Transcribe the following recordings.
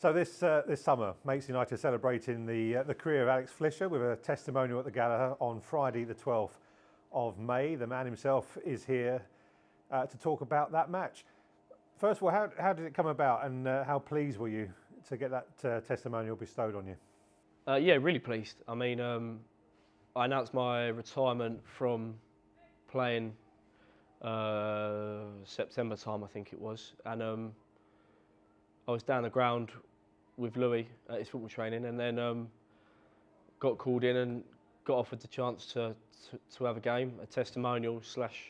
So this summer, Mates United are celebrating the career of Alex Flisher with a testimonial at the Gallagher on Friday the 12th of May. The man himself is here to talk about that match. First of all, how did it come about, and how pleased were you to get that testimonial bestowed on you? Yeah, really pleased. I mean, I announced my retirement from playing September time, I think it was, and I was down the ground with Louis at his football training, and then got called in and got offered the chance to have a game, a testimonial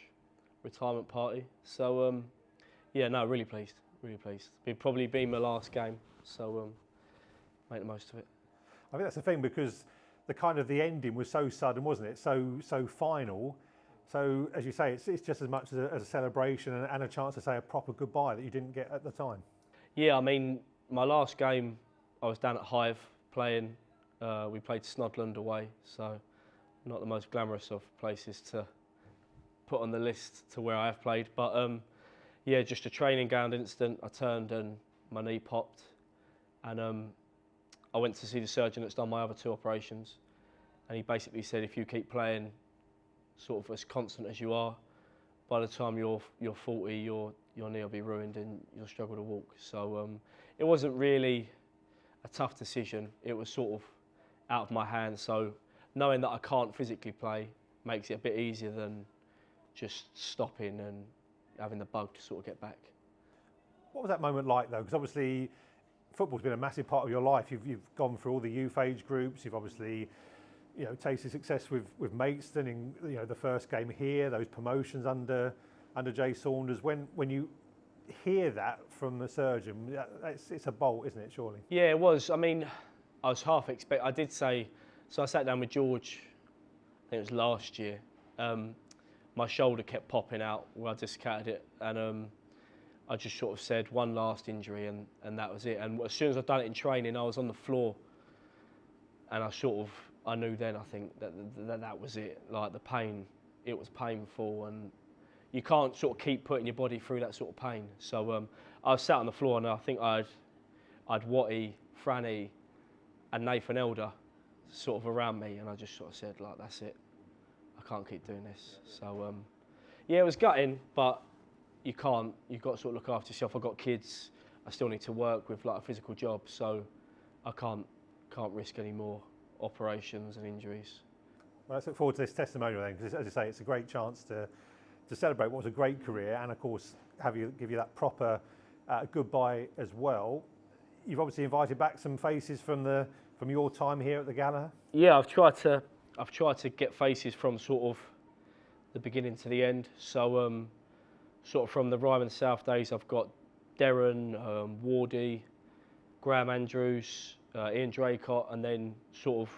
/ retirement party. So yeah, no, really pleased, really pleased. It'd probably be my last game, so make the most of it. I think that's the thing, because the ending was so sudden, wasn't it? So final. So as you say, it's just as much as a celebration and a chance to say a proper goodbye that you didn't get at the time. Yeah, I mean, my last game, I was down at Hive playing. We played Snodland away, so not the most glamorous of places to put on the list to where I have played. But yeah, just a training ground incident. I turned and my knee popped, and I went to see the surgeon that's done my other 2 operations, and he basically said, if you keep playing sort of as constant as you are, by the time you're 40, your knee will be ruined and you'll struggle to walk. So it wasn't really a tough decision. It was sort of out of my hands. So knowing that I can't physically play makes it a bit easier than just stopping and having the bug to sort of get back. What was that moment like, though? Because obviously football's been a massive part of your life. You've gone through all the youth age groups. You've obviously, tasted success with Maidstone in the first game here. Those promotions under Jay Saunders. When you hear that from the surgeon, it's a bolt, isn't it? Surely. Yeah, it was. I mean, I was half I did say. So I sat down with George. I think it was last year. My shoulder kept popping out where I dislocated it, and I just sort of said one last injury, and that was it. And as soon as I'd done it in training, I was on the floor, and I knew then, I think, that was it. Like, the pain, it was painful, and you can't sort of keep putting your body through that sort of pain. So I was sat on the floor, and I think I'd Watty, Franny, and Nathan Elder sort of around me, and I just sort of said, like, that's it. I can't keep doing this. So yeah, it was gutting, but you've got to sort of look after yourself. I've got kids. I still need to work with like a physical job, so I can't risk any more operations and injuries. Well, let's look forward to this testimonial then, because as I say, it's a great chance to celebrate what was a great career, and of course give you that proper goodbye as well. You've obviously invited back some faces from your time here at the Gallagher. Yeah, I've tried to get faces from sort of the beginning to the end. So sort of from the Ryman South days, I've got Darren, Wardy, Graham Andrews, Ian Draycott, and then sort of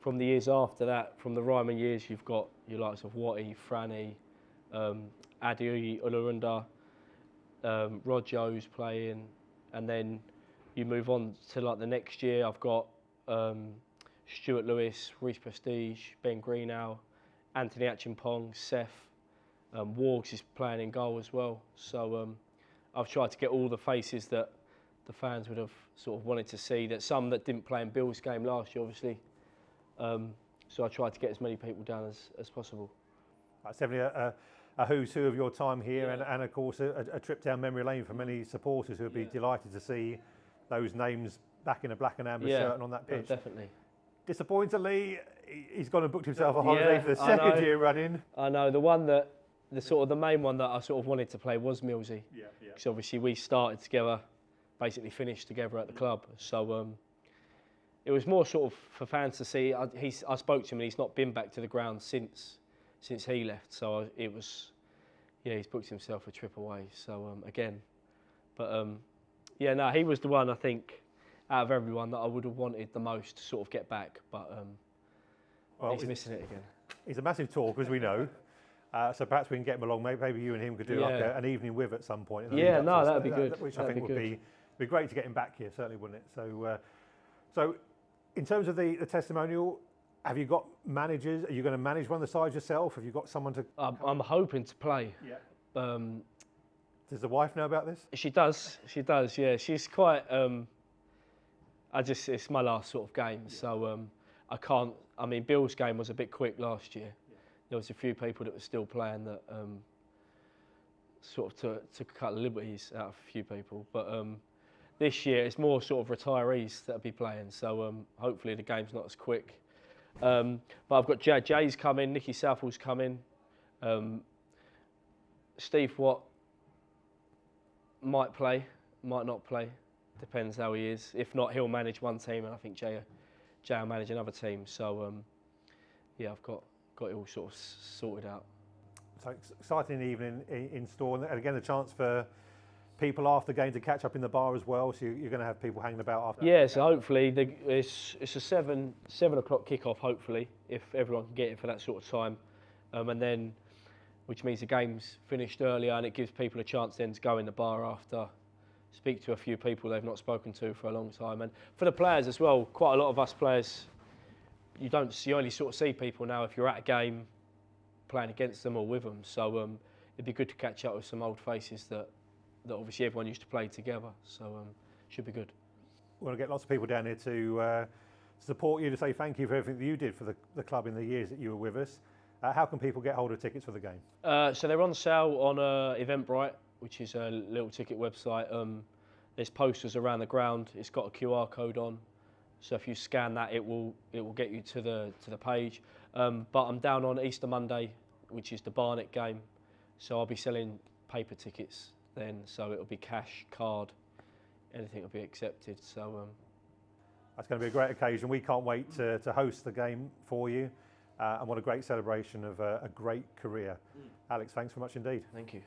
from the years after that, from the Ryman years, you've got your likes of Watty, Franny, Adi Ulurunda, Rod Joes playing, and then you move on to like the next year. I've got Stuart Lewis, Reece Prestige, Ben Greenhow, Anthony Achimpong, Seth, Wargs is playing in goal as well. So I've tried to get all the faces that the fans would have sort of wanted to see. That some that didn't play in Bill's game last year, obviously. So I tried to get as many people down as possible. That's definitely a who's who of your time here, yeah. and of course a trip down memory lane for many supporters who would be delighted to see those names back in a black and amber shirt and on that pitch. Yeah, definitely. Disappointingly, he's gone and booked himself a holiday for the second year running. I know, the main one that I sort of wanted to play was Millsy. Yeah. Because obviously we started together, basically finished together at the club. So it was more sort of for fans to see. I spoke to him and he's not been back to the ground since he left. So it was, he's booked himself a trip away. So again, but he was the one, I think, out of everyone that I would have wanted the most to sort of get back, but he's missing it again. He's a massive talker, as we know, so perhaps we can get him along. Maybe you and him could do like an evening with at some point. Yeah, no, that'd be good. Which I think would be great to get him back here, certainly, wouldn't it? So in terms of the testimonial, have you got managers? Are you going to manage one of the sides yourself? Have you got someone to... I'm hoping to play. Yeah. Does the wife know about this? She does, yeah. She's quite... it's my last sort of game, so I can't. I mean, Bill's game was a bit quick last year. There was a few people that were still playing that sort of took a couple of liberties out of a few people, but this year it's more sort of retirees that'll be playing. So hopefully the game's not as quick. But I've got Jay's coming, Nicky Southall's coming, Steve Watt might play, might not play, depends how he is. If not, he'll manage one team, and I think Jay will manage another team. So yeah, I've got it all sort of sorted out. So exciting evening in store, and again a chance for people after the game to catch up in the bar as well. So you're going to have people hanging about after. Yeah, so hopefully it's a 7 o'clock kickoff. Hopefully, if everyone can get it for that sort of time, and then which means the game's finished earlier, and it gives people a chance then to go in the bar after, speak to a few people they've not spoken to for a long time, and for the players as well. Quite a lot of us players, you only sort of see people now if you're at a game, playing against them or with them. So it'd be good to catch up with some old faces that obviously everyone used to play together. So should be good. We want to get lots of people down here to support you, to say thank you for everything that you did for the club in the years that you were with us. How can people get hold of tickets for the game? So they're on sale on Eventbrite, which is a little ticket website. There's posters around the ground. It's got a QR code on, so if you scan that, it will get you to the page. But I'm down on Easter Monday, which is the Barnet game, so I'll be selling paper tickets then. So it'll be cash, card, anything will be accepted. So that's going to be a great occasion. We can't wait to host the game for you. And what a great celebration of a great career. Alex, thanks very much indeed. Thank you.